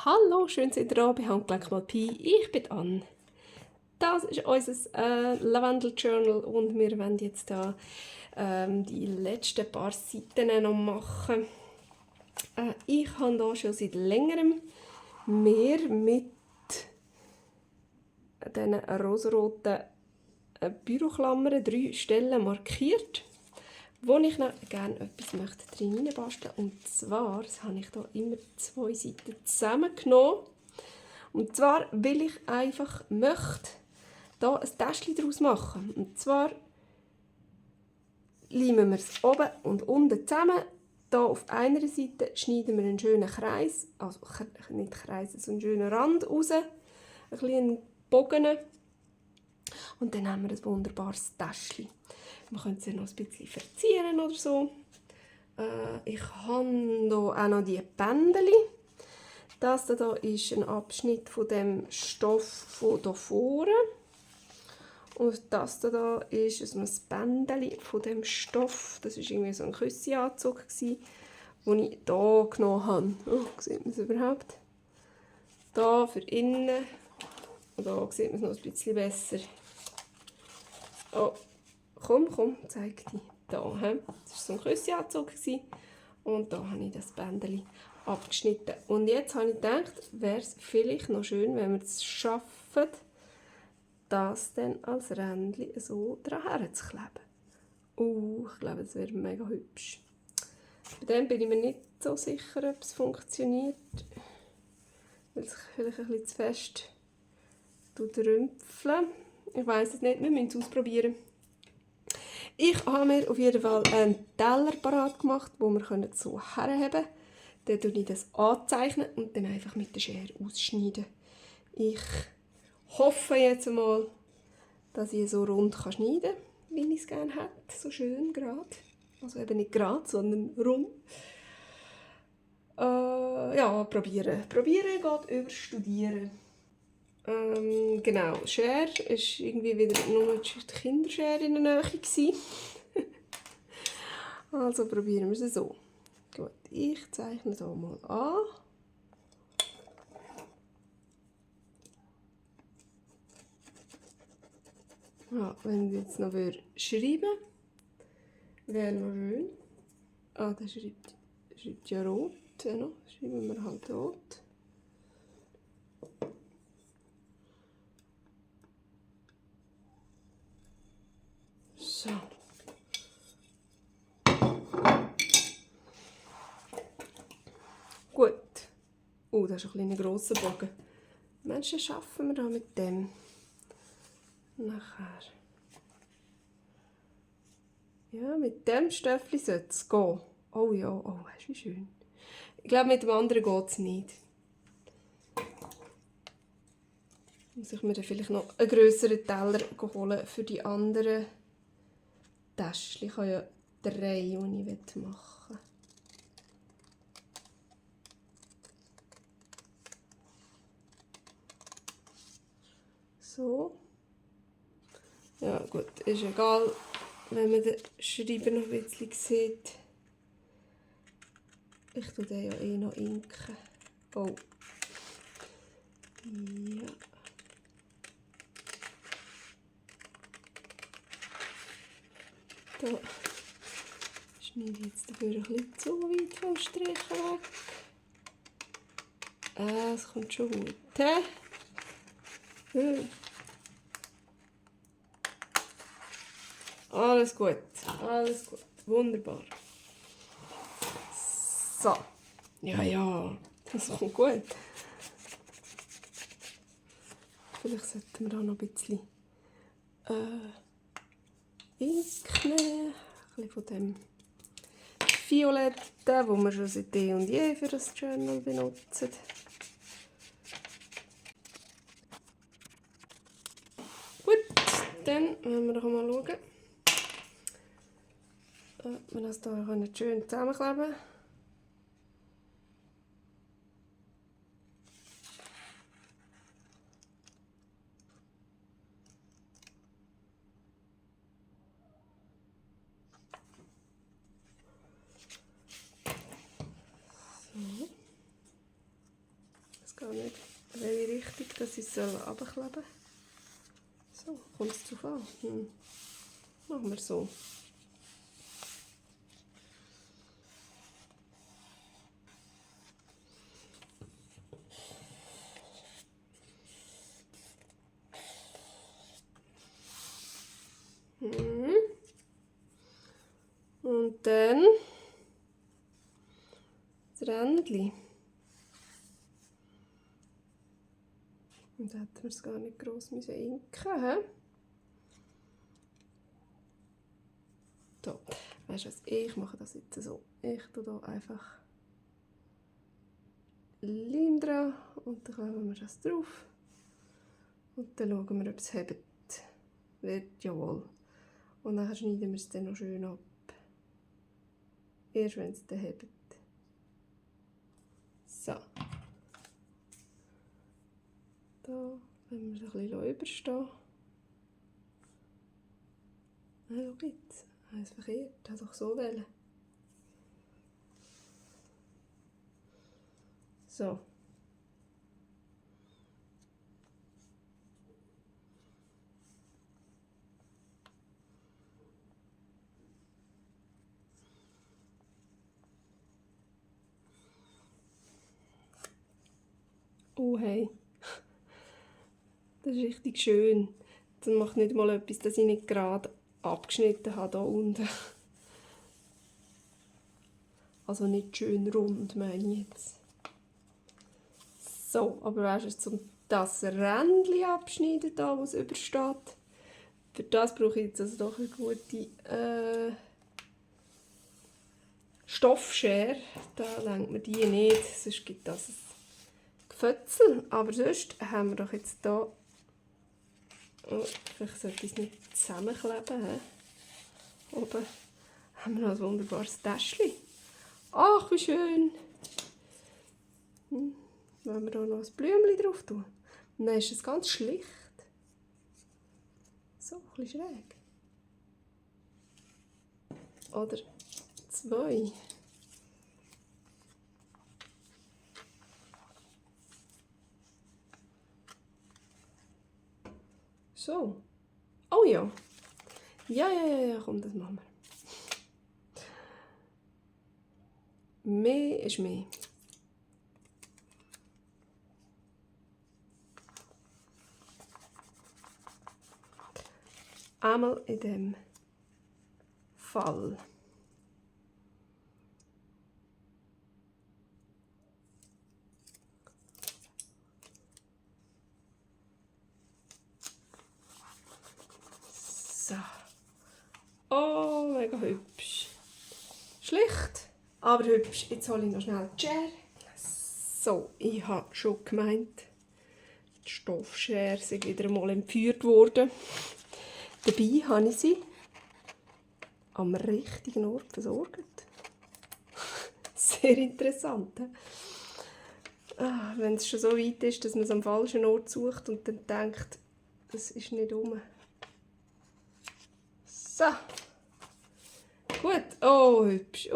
Hallo, schön seid ihr da bei Handgelenk mal Pi. Ich bin Anne. Das ist unser Lavendel Journal und wir wollen jetzt da die letzten paar Seiten noch machen. Ich habe da schon seit längerem mehr mit diesen rosaroten Büroklammern 3 Stellen markiert, wo ich noch gerne etwas möchte drin basteln. Und zwar habe ich da immer 2 Seiten zusammengenommen. Und zwar will ich einfach möchte da ein Täschchen daraus machen. Und zwar leimen wir es oben und unten zusammen. Da auf einer Seite schneiden wir einen schönen Kreis, also nicht Kreis, so einen schönen Rand raus, ein bisschen Bogen. Und dann haben wir ein wunderbares Täschchen. Man könnte es ja noch ein bisschen verzieren oder so. Ich habe hier auch noch die Bändchen. Das hier ist ein Abschnitt von dem Stoff von hier vorne. Und das hier ist ein Bändchen von dem Stoff. Das war irgendwie so ein Küssenanzug, den ich hier genommen habe. Oh, sieht man es überhaupt? Hier für innen. Und hier sieht man es noch ein bisschen besser. Oh, komm, zeig dich. Da, he? Das war so ein Küssenanzug. Und da habe ich das Bändchen abgeschnitten. Und jetzt habe ich gedacht, wäre es vielleicht noch schön, wenn wir es schaffen, das dann als Rändchen so dran zu kleben. Ich glaube, das wäre mega hübsch. Bei dem bin ich mir nicht so sicher, ob es funktioniert. Weil es vielleicht ein bisschen zu fest rümpfeln. Ich weiss es nicht, wir müssen es ausprobieren. Ich habe mir auf jeden Fall einen Teller parat gemacht, wo wir so herheben können. Dann zeichne ich das anzeichnen und dann einfach mit der Schere ausschneiden. Ich hoffe jetzt mal, dass ich so rund schneiden kann, wie ich es gerne hätte. So schön gerade. Also eben nicht gerade, sondern rund. Ja, probieren. Probieren geht über Studieren. Genau, Schere war irgendwie wieder nur die Kinderschere in der Nähe. Also probieren wir es so. Gut, ich zeichne hier mal an. Ja, wenn ich jetzt noch schreiben würde, wäre noch schön. Ah, der schreibt ja rot. Ja, noch. Schreiben wir halt rot. So. Gut. Das ist ein grosser Bogen. Menschen schaffen wir da mit dem. Nachher. Ja, mit dem Stöffli sollte es gehen. Oh ja, oh, weißt du, wie schön. Ich glaube, mit dem anderen geht es nicht. Muss ich mir dann vielleicht noch einen grösseren Teller holen für die anderen Täschchen. Ich habe ja 3, die ich machen will. So. Ja gut, ist egal, wenn man den Schreiber noch ein bisschen sieht. Ich tue den ja eh noch inken. Oh. Ja. Da schneide ich jetzt dafür ein bisschen zu weit vom Strich weg. Es kommt schon gut. Alles gut, alles gut. Wunderbar. So. Ja, das kommt gut. Vielleicht sollten wir da noch ein bisschen Ink nehmen. Ein bisschen von dem Violetten, das wir schon seit eh und je für das Journal benutzen. Gut, dann wollen wir doch mal schauen, ob wir das hier schön zusammenkleben können. gar nicht, in welche Richtung dass ich es runterkleben soll. So, kommt es drauf an. Machen wir so. Und dann das Rändchen. Und da hätten wir es gar nicht gross inken müssen. So, weißt du was, ich mache das jetzt so. Ich tue hier einfach Leim dran und dann kleben wir das drauf. Und dann schauen wir, ob es hebt. Wird, jawohl. Und dann schneiden wir es dann noch schön ab. Erst wenn es dann hebt. So. Da wenn wir es ein bisschen überstehen. Schau jetzt. Ich habe es verkehrt. Ich wollte doch so wählen. So. Oh hey. Das ist richtig schön. Das macht nicht mal etwas, dass ich nicht gerade abgeschnitten habe hier unten. Also nicht schön rund, meine ich jetzt. So, aber weißt du, um das Rändchen abschneiden, da, wo es übersteht, für das brauche ich jetzt also doch eine gute Stoffschere. Da lenkt man die nicht, sonst gibt das ein Gefötzel. Aber sonst haben wir doch jetzt hier. Oh, vielleicht sollte ich es nicht zusammenkleben. Oben haben wir noch ein wunderbares Täschchen. Ach, wie schön! Wenn wir hier noch ein Blümchen drauf tun. Und dann ist es ganz schlicht. So, ein bisschen schräg. Oder 2. So. Oh ja. Ja, komm, das machen wir. Mehr ist mehr. Einmal in dem Fall. So. Oh, mega hübsch. Schlicht, aber hübsch. Jetzt hole ich noch schnell die Schere. So, ich habe schon gemeint, die Stoffschere ist wieder einmal entführt worden. Dabei habe ich sie am richtigen Ort versorgt. Sehr interessant. Wenn es schon so weit ist, dass man es am falschen Ort sucht und dann denkt, das ist nicht rum. So. Gut. Oh, hübsch.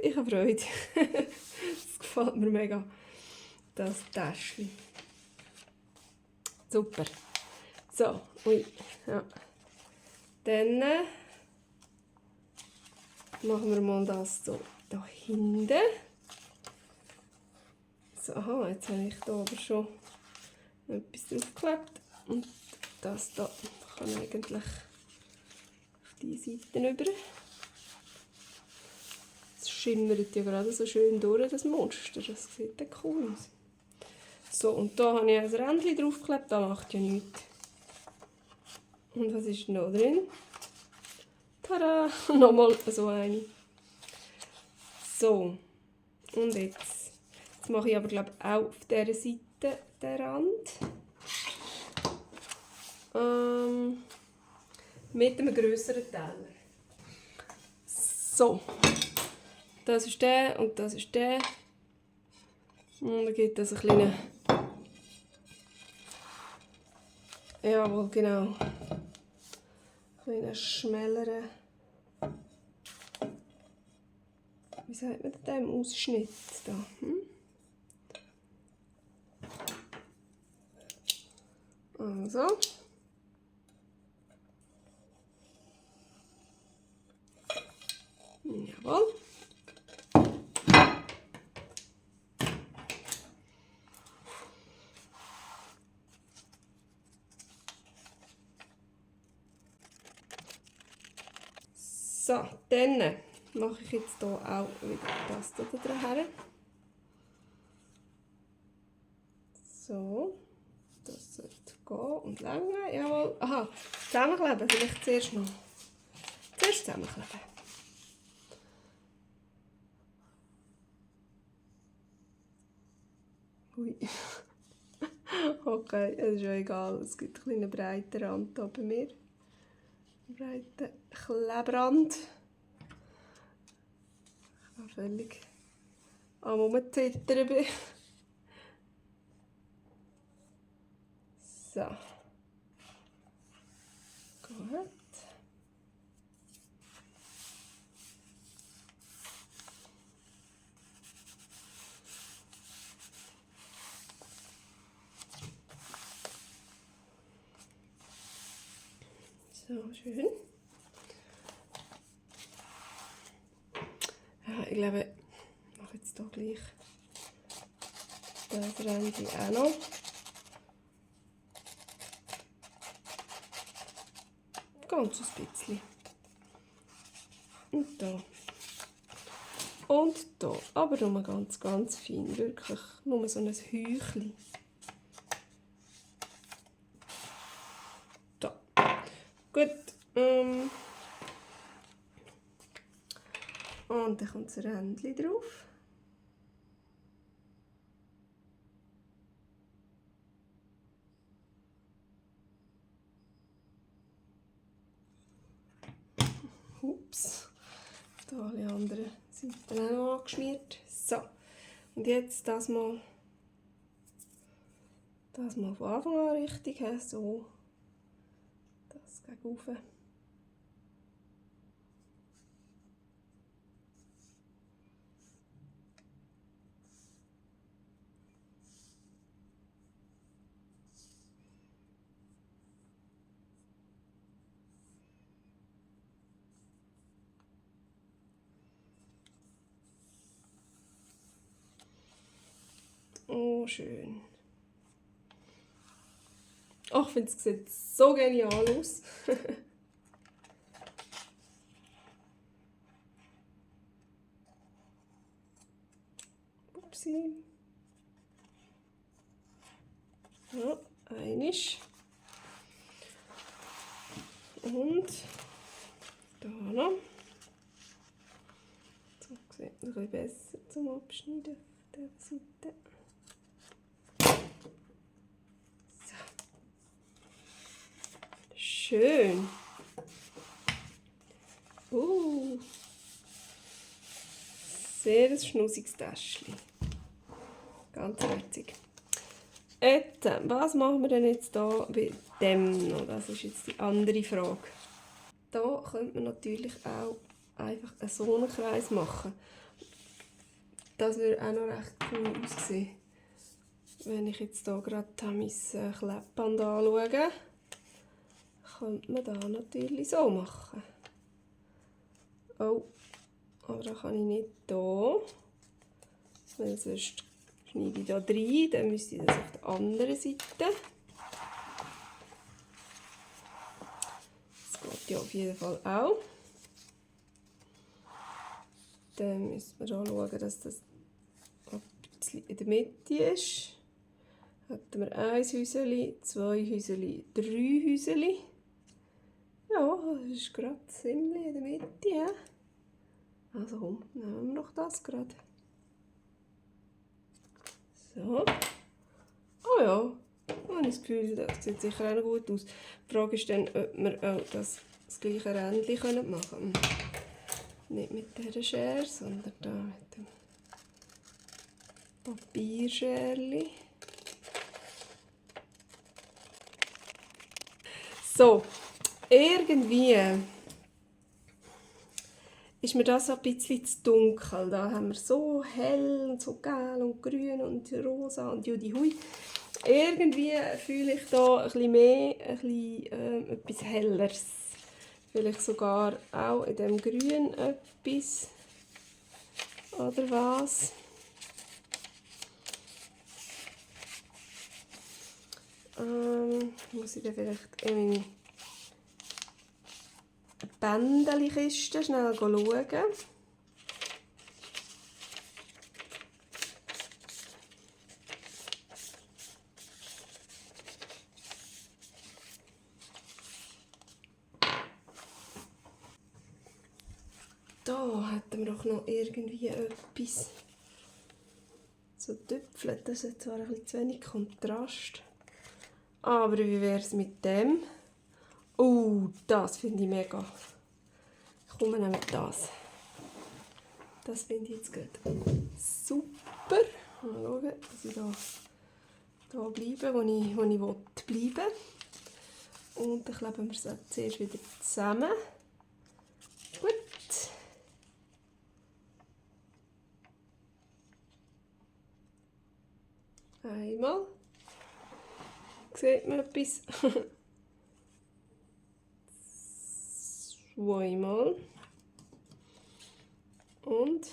Ich habe Freude. Das gefällt mir mega. Das Täschchen. Super. So. Ui. Ja. Dann machen wir mal das so da hinten. So, aha, jetzt habe ich hier aber schon etwas draufgeklebt. Und das da kann eigentlich auf diese Seite rüber. Es schimmert ja gerade so schön durch, das Monster. Das sieht ja cool aus. So, und da habe ich ein Rändchen draufgeklebt, das macht ja nichts. Und was ist noch drin? Tada! Nochmal so eine. So, und jetzt mache ich aber glaube ich auch auf dieser Seite den Rand. Mit einem grösseren Teller. So, das ist der und das ist der. Und dann gibt es einen kleinen. Jawohl, genau. Ein kleiner schmäleren. Wie sagt man dem Ausschnitt da? Also. Jawohl. So, dann mache ich jetzt hier auch wieder das da dran. So, das sollte gehen und länger. Jawohl. Aha, zusammenkleben vielleicht zuerst noch. Zuerst zusammenkleben. Ui. Okay, es ist ja egal. Es gibt einen breiten Rand hier bei mir. Einen breiten Klebrand. Ich war völlig am Rumzittern. So. Gut. So, schön. Ja, ich glaube, ich mache jetzt hier gleich das Rändchen auch noch. Ganz ein bisschen. Und da. Und da. Aber nur ganz, ganz fein. Wirklich nur so ein Häuchchen. Da. Gut. Und dann kommt das Rändchen drauf. Ups. Da alle anderen Seiten auch noch angeschmiert. So. Und jetzt das mal von Anfang an richtig. So. Das gegen rauf. Oh, schön. Ach, ich finde, es sieht so genial aus. Upsi. Ja, einisch. Und da noch. So sieht es ein bisschen besser zum Abschneiden auf dieser Seite. So. Schön. Sehr ein schnusiges Täschchen. Ganz herzig. Jetzt, was machen wir denn jetzt hier bei dem noch? Das ist jetzt die andere Frage. Da könnte man natürlich auch einfach so einen Kreis machen. Das würde auch noch recht cool aussehen. Wenn ich jetzt hier gerade mein Klebband anschaue, könnte man das natürlich so machen. Oh, aber da kann ich nicht hier, weil sonst schneide ich hier rein, dann müsste ich das auf der anderen Seite. Das geht ja auf jeden Fall auch. Dann müssen wir hier schauen, dass das ein bisschen in der Mitte ist. Hätten wir 1 Häuschen, 2 Häuschen, 3 Häuschen. Ja, das ist gerade ziemlich in der Mitte. Ja? Also komm, nehmen wir noch das gerade. So. Oh ja, ich habe das Gefühl, das sieht sicher auch noch gut aus. Die Frage ist dann, ob wir auch das gleiche Rändchen machen können. Nicht mit dieser Schere, sondern da mit dem Papierscherli. So, irgendwie ist mir das ein bisschen zu dunkel. Da haben wir so hell und so gelb und grün und rosa und judy hui. irgendwie fühle ich da ein bisschen mehr, etwas Helleres. Vielleicht sogar auch in dem Grün etwas. Oder was? Muss ich dann vielleicht in meine Bändelkiste schnell schauen. Da hätten wir doch noch irgendwie etwas so Tüpfeln. Das ist zwar ein bisschen zu wenig Kontrast. Aber wie wäre es mit dem? Das finde ich mega. Ich komme nämlich das. Das finde ich jetzt gut. Super. Mal schauen, dass ich da bleibe, wo ich bleiben will. Und dann kleben wir es zuerst wieder zusammen. Gut. Einmal. Sieht man etwas? Zweimal. Und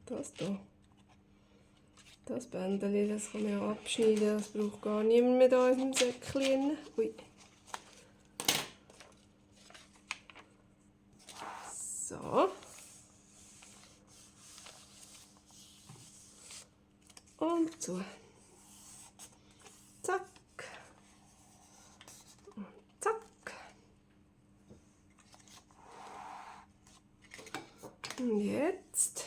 das hier. Das Bändchen, das kann man ja abschneiden, das braucht gar niemand mehr hier in dem Säckchen. Ui. So. Und zu. Zack. Und zack. Und jetzt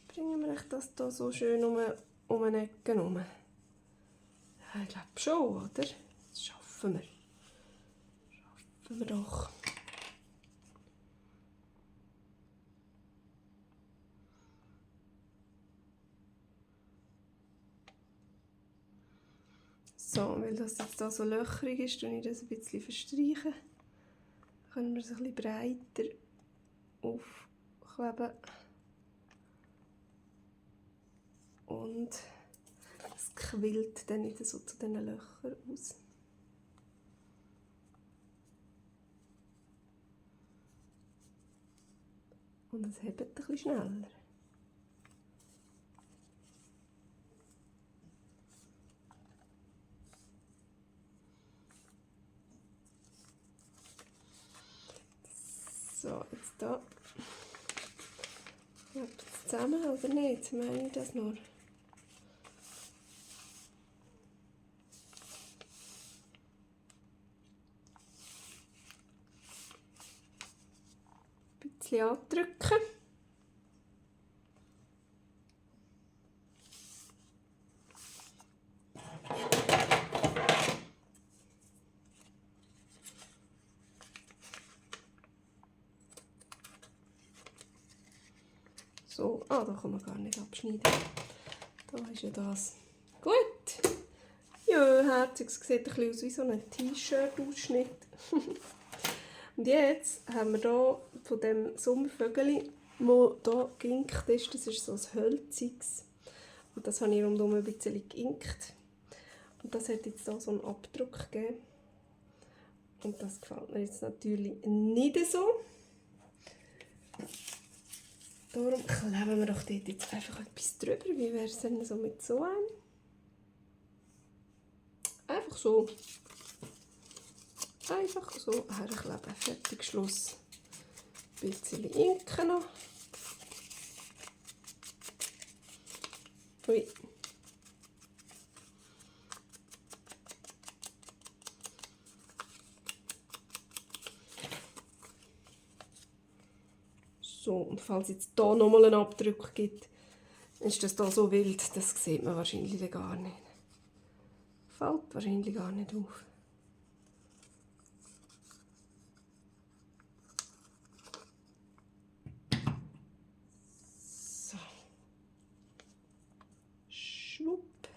bringen wir das hier so schön um eine Ecke herum. Ja, ich glaube schon, oder? Das schaffen wir. Schaffen wir doch. So, weil das jetzt da so löchrig ist, tue ich das ein bisschen verstreichen. Dann können wir es ein bisschen breiter aufkleben. Und es quillt dann nicht so zu diesen Löchern aus. Und es hebt ein bisschen schneller. So, jetzt da. Klappt es zusammen oder nicht? Meine ich das nur? Ein bisschen andrücken. So, da kann man gar nicht abschneiden. Da ist ja das. Gut. Ja, herzig. Es sieht ein bisschen aus wie so ein T-Shirt-Ausschnitt. Und jetzt haben wir hier von dem Sommervögel, das hier geinkt ist, das ist so ein hölziges. Und das habe ich rundum ein bisschen geinkt. Und das hat jetzt hier so einen Abdruck gegeben. Und das gefällt mir jetzt natürlich nicht so. Darum kleben wir doch dort jetzt einfach etwas drüber. Wie wäre es denn so mit so einem? Einfach so. Einfach so herkleben. Fertig, Schluss. Ein bisschen Inken noch. Ui. So, und falls es jetzt hier nochmal einen Abdruck gibt, ist das hier so wild, das sieht man wahrscheinlich gar nicht. Fällt wahrscheinlich gar nicht auf. So. Schwupp.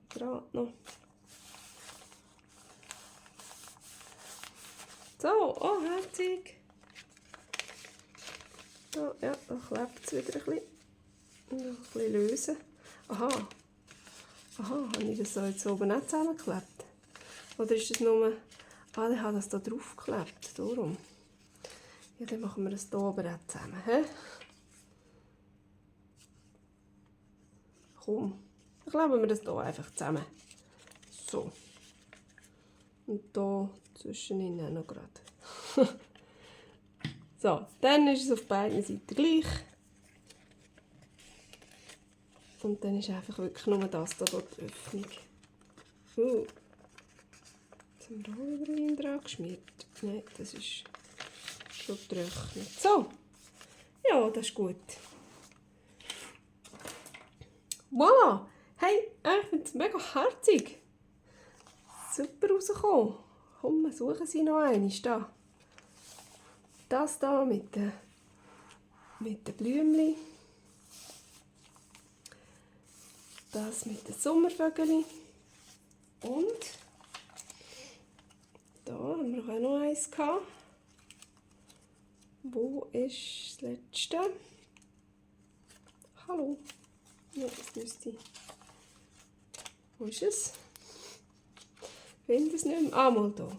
Draht noch. So, oh, herzig. So, ja, da klebt es wieder ein bisschen. Und noch ein bisschen lösen. Aha, habe ich das so jetzt oben nicht zusammengeklebt? Oder ist das nur... Ah, ich habe das hier drauf geklebt, darum. Ja, dann machen wir das hier oben auch zusammen. He? Komm, dann kleben wir das hier einfach zusammen. So. Und hier zwischen ihnen noch gerade. So, dann ist es auf beiden Seiten gleich. Und dann ist einfach wirklich nur das hier die Öffnung. Jetzt haben wir hier wieder Wein dran geschmiert. Nein, das ist schon getrocknet. So, ja, das ist gut. Voilà! Hey, ich finde es mega herzig. Super rausgekommen. Komm, wir suchen sie noch einmal. Da. Das hier mit den Blümchen. Das mit den Sommervögeln. Und da haben wir auch noch eins gehabt. Wo ist das letzte? Hallo. Ja, das müsste ich. Wo ist es? Ich finde es nicht mehr. Ah, mal hier.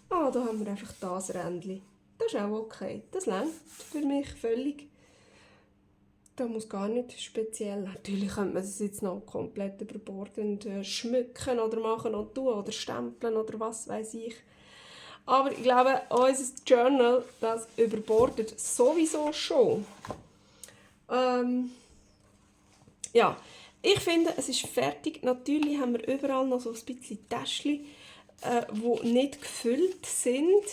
Ah, da haben wir einfach das Rändchen. Das ist auch okay. Das reicht für mich völlig. Da muss gar nicht speziell. Natürlich könnte man es jetzt noch komplett überbordend schmücken oder machen und tun oder stempeln oder was weiß ich. Aber ich glaube, unser Journal, das überbordet sowieso schon. Ja, ich finde, es ist fertig. Natürlich haben wir überall noch so ein bisschen Täschchen, die nicht gefüllt sind.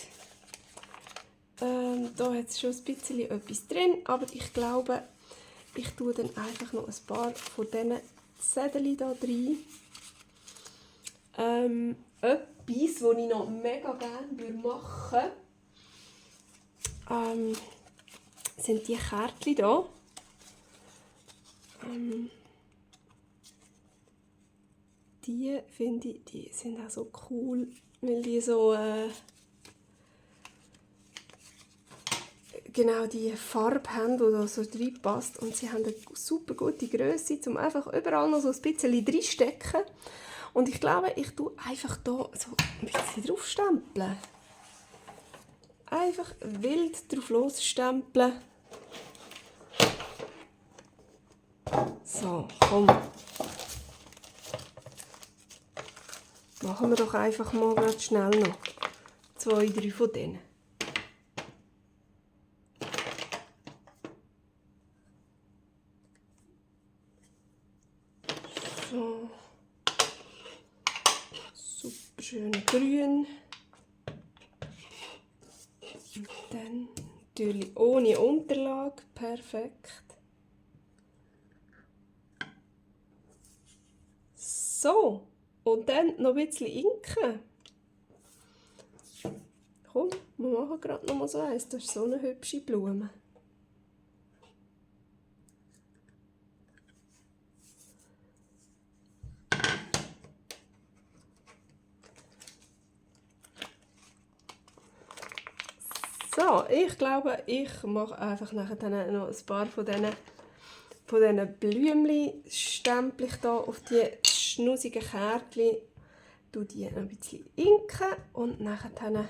Da hat es schon ein bisschen etwas drin, aber ich glaube, ich tue dann einfach noch ein paar von diesen Zetteln hier rein. Etwas, was ich noch mega gerne machen würde, sind die Kärtchen hier. Die finde ich, die sind auch so cool, weil die so genau die Farbe haben, die da so reinpasst. Und sie haben eine super gute Grösse, um einfach überall noch so ein bisschen reinstecken. Und ich glaube, ich tue einfach hier so ein bisschen draufstempeln. Einfach wild drauf losstempeln. So, komm. Machen wir doch einfach mal ganz schnell noch 2, 3 von denen. So. Super schön grün. Und dann natürlich ohne Unterlage. Perfekt. So. Und dann noch ein bisschen Inken. Komm, wir machen gerade noch mal so eins. Das ist so eine hübsche Blume. So, ich glaube, ich mache einfach nachher dann noch ein paar von diesen Blümchen-Stempel hier auf die schnusigen Kärtchen. Du die noch ein bisschen inken und nachher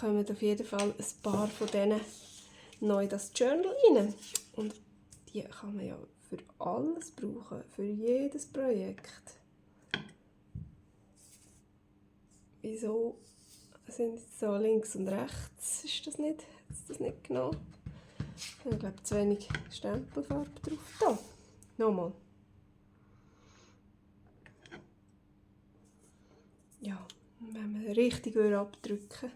kommen auf jeden Fall ein paar von denen neu in das Journal rein. Und die kann man ja für alles brauchen, für jedes Projekt. Wieso sind jetzt so links und rechts? Ist das nicht genau? Ich glaube, zu wenig Stempelfarbe drauf. Da, nochmal. Ja, wenn man richtig abdrücken.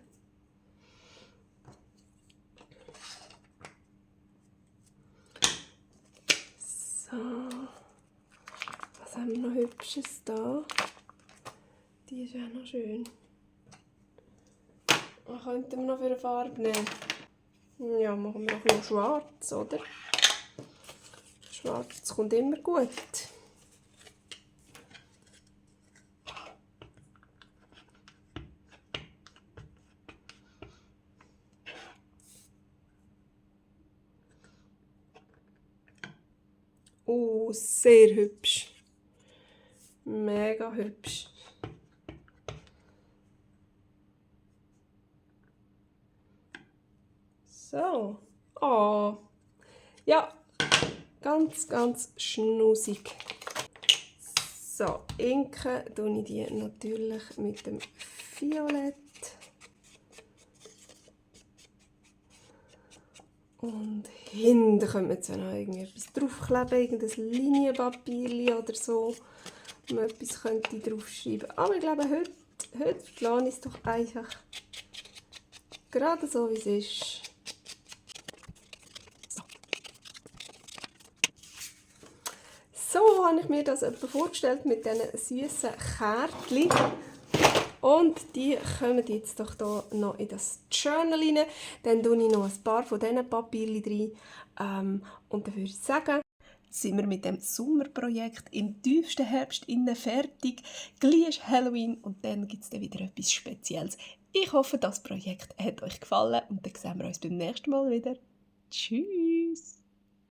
So. Was haben wir noch Hübsches da? Die ist auch noch schön. Was könnten wir noch für eine Farbe nehmen? Ja, machen wir noch schwarz, oder? Schwarz kommt immer gut. Sehr hübsch. Mega hübsch. So. Oh. Ja, ganz, ganz schnusig. So, inken tue ich die natürlich mit dem Violett. Und hinten könnte man jetzt noch irgendetwas draufkleben, irgendein Linienpapier oder so, wo man etwas könnte draufschreiben könnte. Aber ich glaube, heute plane ich es doch einfach gerade so, wie es ist. So habe ich mir das etwa vorgestellt mit diesen süßen Kärtchen. Und die kommen jetzt doch hier noch in das Journal rein. Dann tue ich noch ein paar von diesen Papierchen rein. Und dann würde ich sagen, sind wir mit dem Sommerprojekt im tiefsten Herbst fertig. Gleich ist Halloween und dann gibt es dann wieder etwas Spezielles. Ich hoffe, das Projekt hat euch gefallen und dann sehen wir uns beim nächsten Mal wieder. Tschüss!